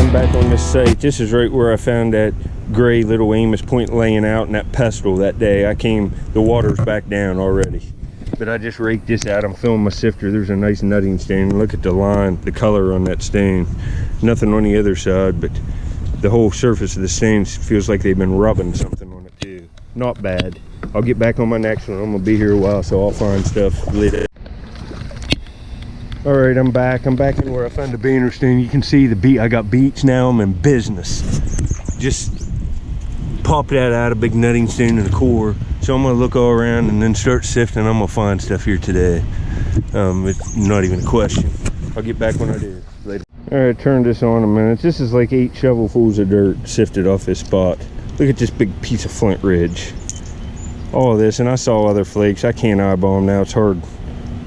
I'm back on this site. This is right where I found that gray little Amos point laying out in that pestle that day. I came, the water's back down already. But I just raked this out. I'm filling my sifter. There's a nice nutting stain. Look at the line, the color on that stain. Nothing on the other side, but the whole surface of the stain feels like they've been rubbing something on it too. Not bad. I'll get back on my next one. I'm gonna be here a while, so I'll find stuff later. All right, I'm back in where I found the banner stain. You can see the beat. I got beats now. I'm in business. Just pop that out, a big nutting stain in the core. So I'm gonna look all around and then start sifting. I'm gonna find stuff here today. It's not even a question. I'll get back when I do later. All right, turn this on a minute. This is like 8 shovelfuls of dirt sifted off this spot. Look at this big piece of Flint Ridge. All of this, and I saw other flakes. I can't eyeball them now. It's hard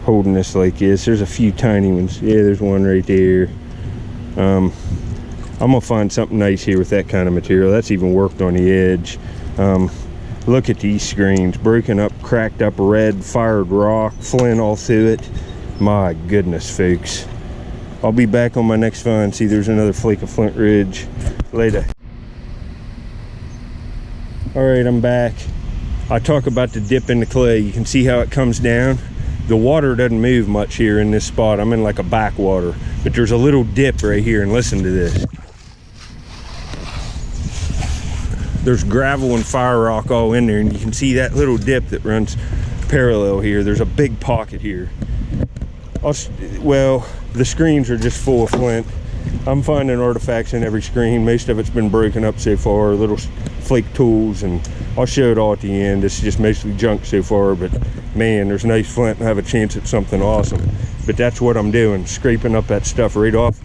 holding this like this. There's a few tiny ones. Yeah, there's one right there. I'm gonna find something nice here with that kind of material. That's even worked on the edge. Look at these screens, broken up, cracked up, red, fired rock, flint all through it. My goodness, folks. I'll be back on my next find. See, there's another flake of Flint Ridge later. All right, I'm back. I talk about the dip in the clay. You can see how it comes down. The water doesn't move much here in this spot. I'm in like a backwater, but there's a little dip right here, and listen to this. There's gravel and fire rock all in there, and you can see that little dip that runs parallel here. There's a big pocket here. Well, the screens are just full of flint. I'm finding artifacts in every screen. Most of it's been broken up so far, little flake tools, and I'll show it all at the end. This is just mostly junk so far, but man, there's nice flint and I have a chance at something awesome. But that's what I'm doing, scraping up that stuff right off.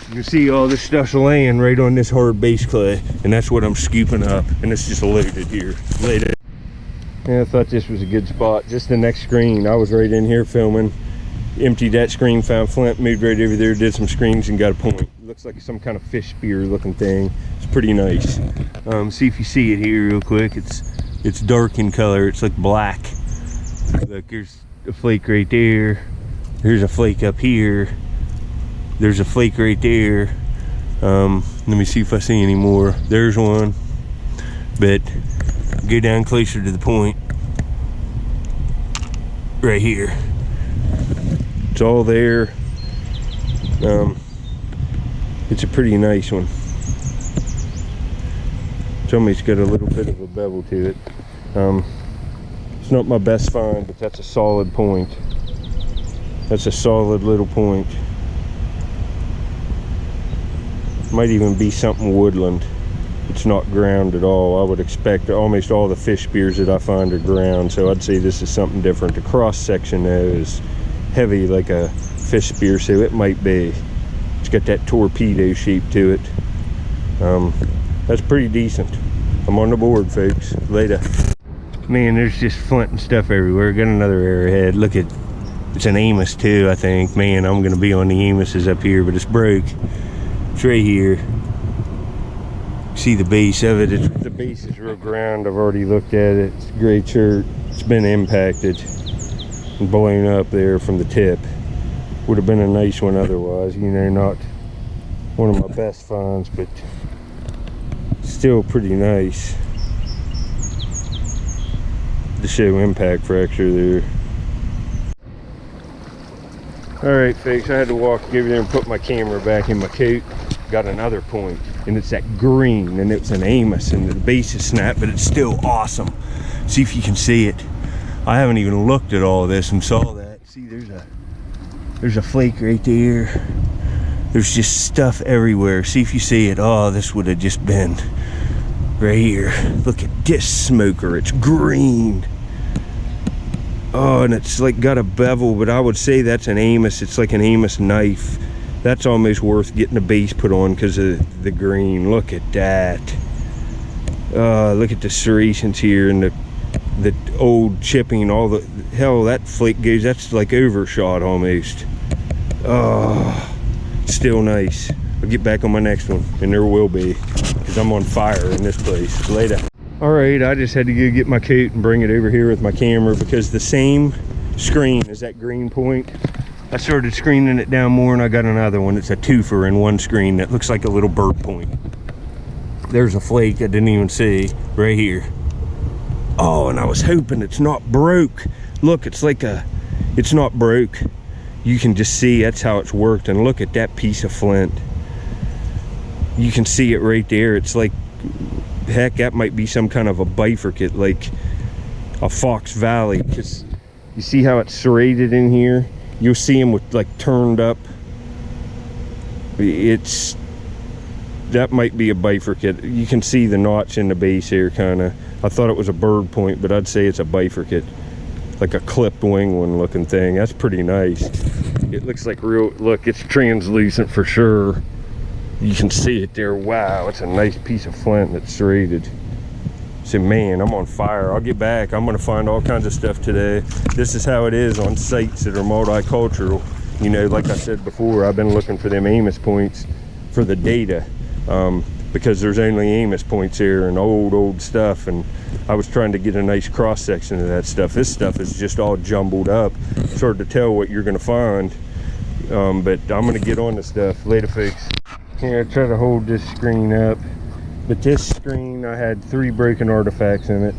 You can see all this stuff's laying right on this hard base clay, and that's what I'm scooping up, and it's just loaded here. Later. Yeah, I thought this was a good spot. Just the next screen. I was right in here filming. Emptied that screen, found flint, moved right over there, did some screens, and got a point. Looks like some kind of fish spear looking thing. It's pretty nice. See if you see it here real quick. It's dark in color. It's like black. Look, there's a flake right there. There's a flake up here. There's a flake right there. Let me see if I see any more. There's one. But go down closer to the point. Right here. It's all there. It's a pretty nice one. It's almost got a little bit of a bevel to it. It's not my best find, but that's a solid point. That's a solid little point. Might even be something woodland. It's not ground at all. I would expect almost all the fish spears that I find are ground, so I'd say this is something different. The cross section though is heavy like a fish spear, so it might be. It's got that torpedo shape to it. That's pretty decent. I'm on the board, folks. Later. Man, there's just flint and stuff everywhere. Got another arrowhead. Look at, it's an Amos too, I think. Man, I'm gonna be on the Amoses up here, but it's broke. It's right here. See the base of it. The base is real ground. I've already looked at it. It's gray chert. It's been impacted and blown up there from the tip. Would have been a nice one otherwise, you know, not one of my best finds, but still pretty nice. To show impact fracture there. All right, folks, I had to walk over there and put my camera back in my coat. Got another point, and it's that green, and it's an Amos, and the base is snapped, but it's still awesome. See if you can see it. I haven't even looked at all of this and saw that. See, there's a flake right there. There's just stuff everywhere. See if you see it. Oh, this would have just been right here. Look at this smoker. It's green. Oh, and it's like got a bevel, but I would say that's an Amos. It's like an Amos knife. That's almost worth getting the base put on because of the green. Look at that. Look at the serrations here and the old chipping, all the hell that flake goes, that's like overshot almost. Oh, still nice. I'll get back on my next one, and there will be, because I'm on fire in this place. Later. All right, I just had to go get my coat and bring it over here with my camera, because the same screen as that green point, I started screening it down more, and I got another one. It's a twofer in one screen that looks like a little bird point. There's a flake I didn't even see right here. Oh, and I was hoping it's not broke. Look, it's not broke. You can just see that's how it's worked. And look at that piece of flint. You can see it right there. It's like, heck, that might be some kind of a bifurcate, like a Fox Valley, because you see how it's serrated in here. You'll see them with like turned up. That might be a bifurcate. You can see the notch in the base here, kind of. I thought it was a bird point, but I'd say it's a bifurcate, like a clipped wing one looking thing. That's pretty nice. It looks like real. Look, it's translucent for sure. You can see it there. Wow, it's a nice piece of flint that's serrated. So man, I'm on fire. I'll get back. I'm gonna find all kinds of stuff today. This is how it is on sites that are multicultural. You know, like I said before, I've been looking for them Amos points for the data, because there's only Amos points here and old stuff, and I was trying to get a nice cross section of that stuff. This stuff is just all jumbled up. It's hard to tell what you're gonna find, but I'm gonna get on the stuff. Later, folks. Here, I try to hold this screen up, but this screen, I had 3 broken artifacts in it.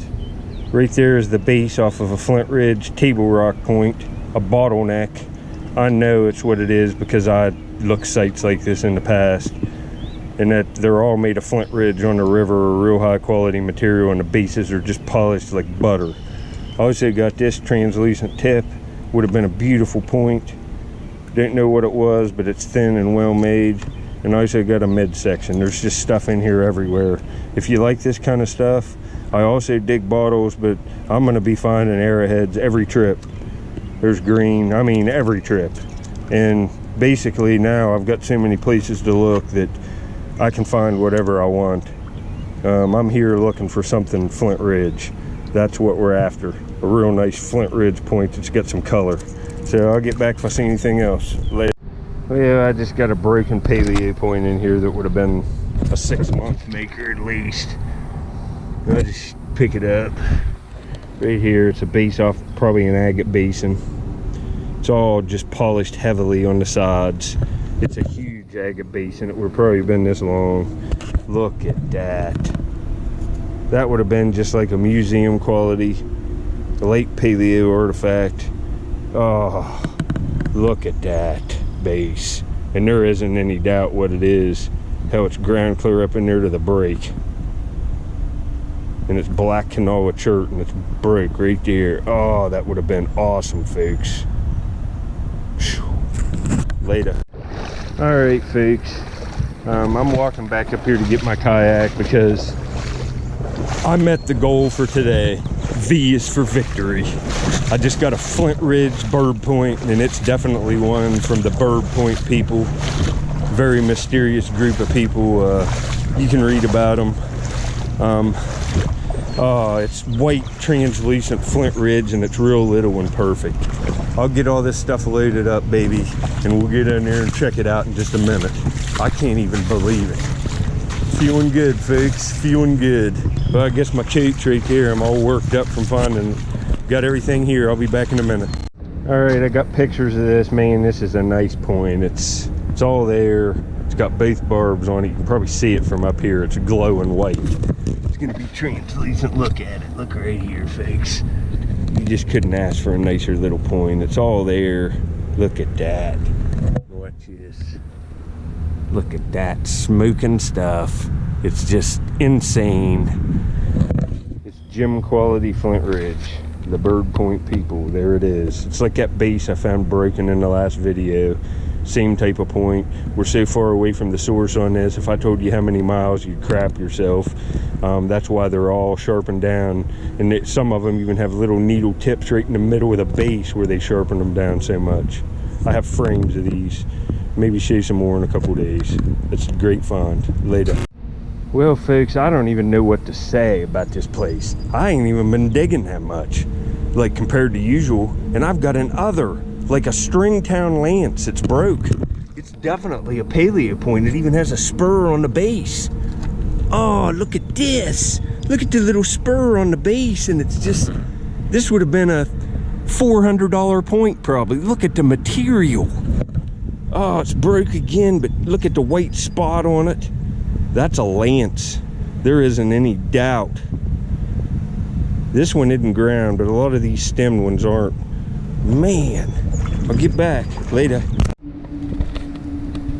Right there is the base off of a Flint Ridge table rock point, a bottleneck. I know it's what it is because I looked sites like this in the past, and that they're all made of Flint Ridge on the river, a real high quality material, and the bases are just polished like butter. I also got this translucent tip. Would have been a beautiful point. Didn't know what it was, but it's thin and well made. And I also got a midsection. There's just stuff in here everywhere. If you like this kind of stuff, I also dig bottles, but I'm gonna be finding arrowheads every trip. There's green, I mean every trip. And basically now I've got so many places to look that I can find whatever I want. I'm here looking for something Flint Ridge. That's what we're after. A real nice Flint Ridge point that's got some color. So I'll get back if I see anything else later. Well, I just got a broken paleo point in here that would have been a 6-month maker at least. I just pick it up. Right here, it's a base off probably an agate basin. It's all just polished heavily on the sides. It's a huge agate basin. It would have probably been this long. Look at that. That would have been just like a museum quality late paleo artifact. Oh, look at that base. And there isn't any doubt what it is. How it's ground clear up in there to the break. And it's black Kanawha chert and it's broke right there. Oh, that would have been awesome, folks. Later. All right, folks. I'm walking back up here to get my kayak because I met the goal for today. V is for victory. I just got a Flint Ridge bird point, and it's definitely one from the bird point people. Very mysterious group of people. You can read about them. It's white translucent Flint Ridge, and it's real little and perfect. I'll get all this stuff loaded up, baby, and we'll get in there and check it out in just a minute. I can't even believe it. Feeling good, folks, feeling good. Well, I guess my coat's right there. I'm all worked up from finding. Got everything here. I'll be back in a minute. All right, I got pictures of this. Man, this is a nice point. It's all there. It's got both barbs on it. You can probably see it from up here. It's glowing white. It's gonna be translucent. Look at it. Look right here, folks. You just couldn't ask for a nicer little point. It's all there. Look at that. Watch this. Look at that smoking stuff. It's just insane. It's gem quality Flint Ridge. The bird point people. There it is. It's like that base I found broken in the last video. Same type of point. We're so far away from the source on this. If I told you how many miles, you'd crap yourself. That's why they're all sharpened down. And some of them even have little needle tips right in the middle of the base where they sharpen them down so much. I have frames of these. Maybe show some more in a couple days. It's a great find. Later. Well, folks, I don't even know what to say about this place. I ain't even been digging that much, like compared to usual. And I've got an other, like a Stringtown lance. It's broke. It's definitely a paleo point. It even has a spur on the base. Oh, look at this. Look at the little spur on the base. And it's just, this would have been a $400 point probably. Look at the material. Oh, it's broke again, but look at the white spot on it. That's a lance. There isn't any doubt. This one isn't ground, but a lot of these stemmed ones aren't. Man, I'll get back later.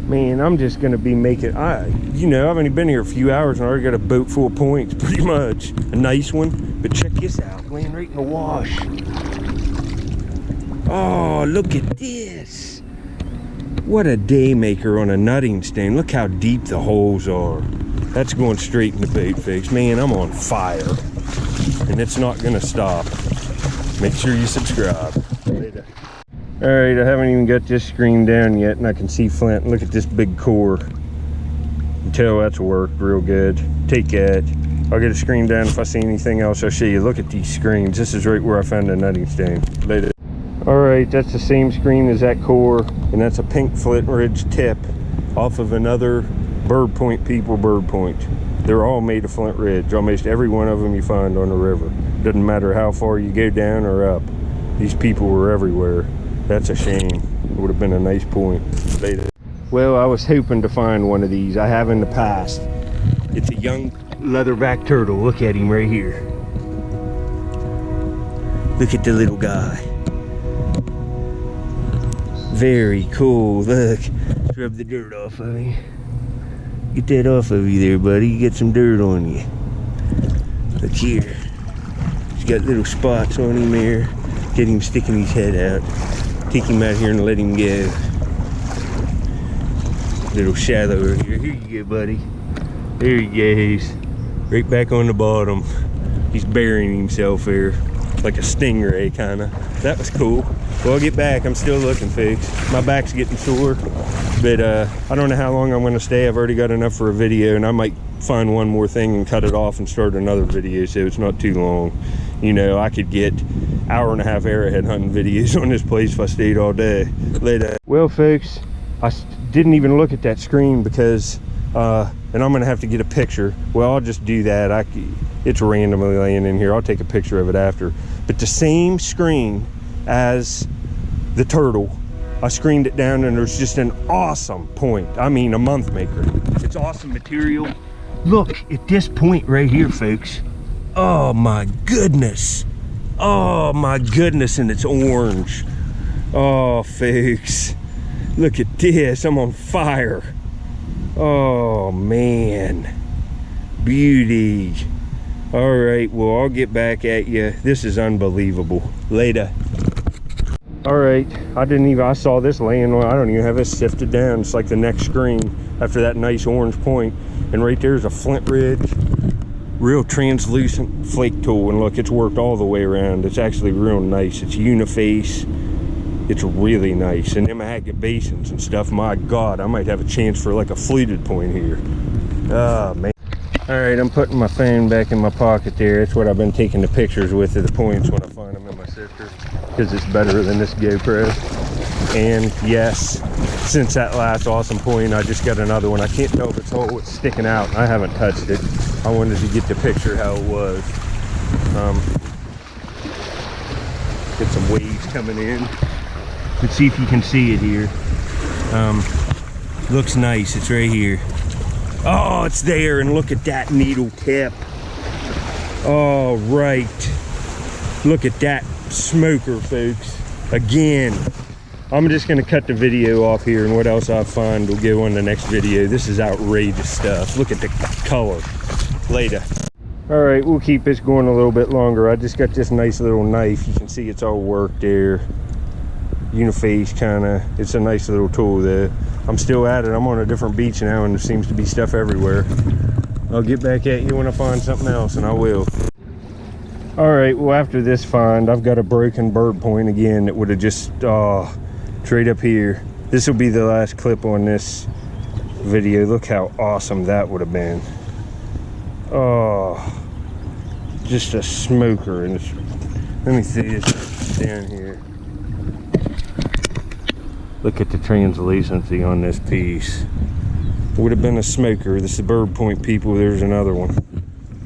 Man, I'm just gonna be making, you know, I've only been here a few hours and I already got a boat full of points, pretty much. A nice one, but check this out, laying right in the wash. Oh, look at this. What a day maker on a nutting stone. Look how deep the holes are. That's going straight in the bait fix. Man, I'm on fire. And it's not gonna stop. Make sure you subscribe. Later. All right, I haven't even got this screen down yet, and I can see Flint. Look at this big core. You can tell that's worked real good. Take that. I'll get a screen down. If I see anything else, I'll show you. Look at these screens. This is right where I found the nutting stain. Later. All right, that's the same screen as that core, and that's a pink Flint Ridge tip off of another bird point bird point. They're all made of Flint Ridge. Almost every one of them you find on the river. Doesn't matter how far you go down or up. These people were everywhere. That's a shame. It would have been a nice point. Later. Well, I was hoping to find one of these. I have in the past. It's a young leatherback turtle. Look at him right here. Look at the little guy. Very cool. Look. Let's rub the dirt off of him. Get that off of you there, buddy. You get some dirt on you. Look here. He's got little spots on him there. Get him sticking his head out. Take him out here and let him go. Little shallow right here. Here you go, buddy. There he goes. Right back on the bottom. He's burying himself there. Like a stingray, kinda. That was cool. Well, I'll get back. I'm still looking, folks. My back's getting sore. But I don't know how long I'm gonna stay. I've already got enough for a video, and I might find one more thing and cut it off and start another video so it's not too long. You know, I could get hour-and-a-half arrowhead hunting videos on this place if I stayed all day. Later. Well, folks, I didn't even look at that screen because, and I'm gonna have to get a picture. Well, I'll just do that. It's randomly laying in here. I'll take a picture of it after. But the same screen as the turtle, I screened it down, and there's just an awesome point. I mean, a month maker. It's awesome material. Look at this point right here, folks. Oh my goodness. Oh my goodness, and it's orange. Oh, folks. Look at this. I'm on fire. Oh man. Beauty. All right, well, I'll get back at you. This is unbelievable. Later. All right, I saw this laying on, I don't even have it sifted down. It's like the next screen after that nice orange point. And right there's a Flint Ridge, real translucent flake tool. And look, it's worked all the way around. It's actually real nice. It's uniface. It's really nice. And them agate basins and stuff, my God, I might have a chance for like a fluted point here. Oh, man. All right, I'm putting my phone back in my pocket there. It's what I've been taking the pictures with of the points when I find them in my sifter, because it's better than this GoPro. And yes, since that last awesome point, I just got another one. I can't tell if it's whole, it's sticking out. I haven't touched it. I wanted to get the picture how it was. Get some waves coming in. Let's see if you can see it here. Looks nice, it's right here. Oh, it's there, and look at that needle tip. All right. Look at that smoker, folks. Again, I'm just gonna cut the video off here, and what else I find will go on the next video. This is outrageous stuff. Look at the color. Later. All right, we'll keep this going a little bit longer. I just got this nice little knife. You can see it's all worked there. Uniface kinda. It's a nice little tool there. I'm still at it. I'm on a different beach now, and there seems to be stuff everywhere. I'll get back at you when I find something else, and I will. All right, well, after this find, I've got a broken bird point again that would have just, straight up here. This will be the last clip on this video. Look how awesome that would have been. Oh, just a smoker. And let me see this down here. Look at the translucency on this piece. It would have been a smoker. This is bird point, people. There's another one.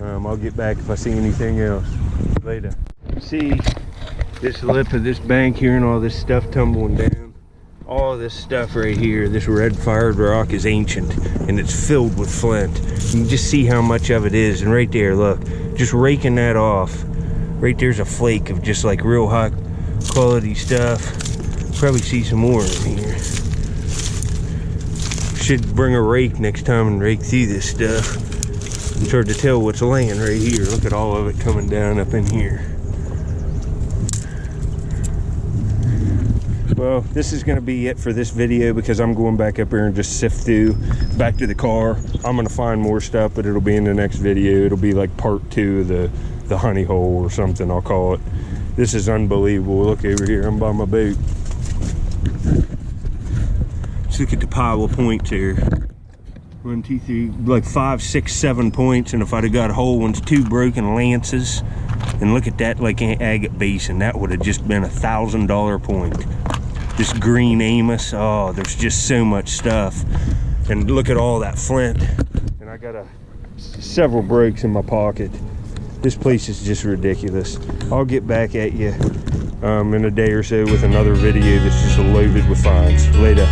I'll get back if I see anything else. Later. See, this lip of this bank here and all this stuff tumbling down. All this stuff right here, this red fired rock is ancient and it's filled with flint. You can just see how much of it is. And right there, look, just raking that off. Right there's a flake of just like real high quality stuff. Probably see some more in here. Should bring a rake next time and rake through this stuff. It's hard to tell what's laying right here. Look at all of it coming down up in here. Well, this is going to be it for this video because I'm going back up here and just sift through back to the car. I'm going to find more stuff, but it'll be in the next video. It'll be like part 2 of the honey hole or something, I'll call it. This is unbelievable. Look over here, I'm by my boat. Let's look at the pile of points here. 1, 2, 3, like 5, 6, 7 points. And if I'd have got whole ones, 2 broken lances. And look at that, like an agate basin. That would have just been $1,000 point. This green Amos, oh, there's just so much stuff. And look at all that flint. And I got several breaks in my pocket. This place is just ridiculous. I'll get back at you in a day or so with another video that's just loaded with finds. Later.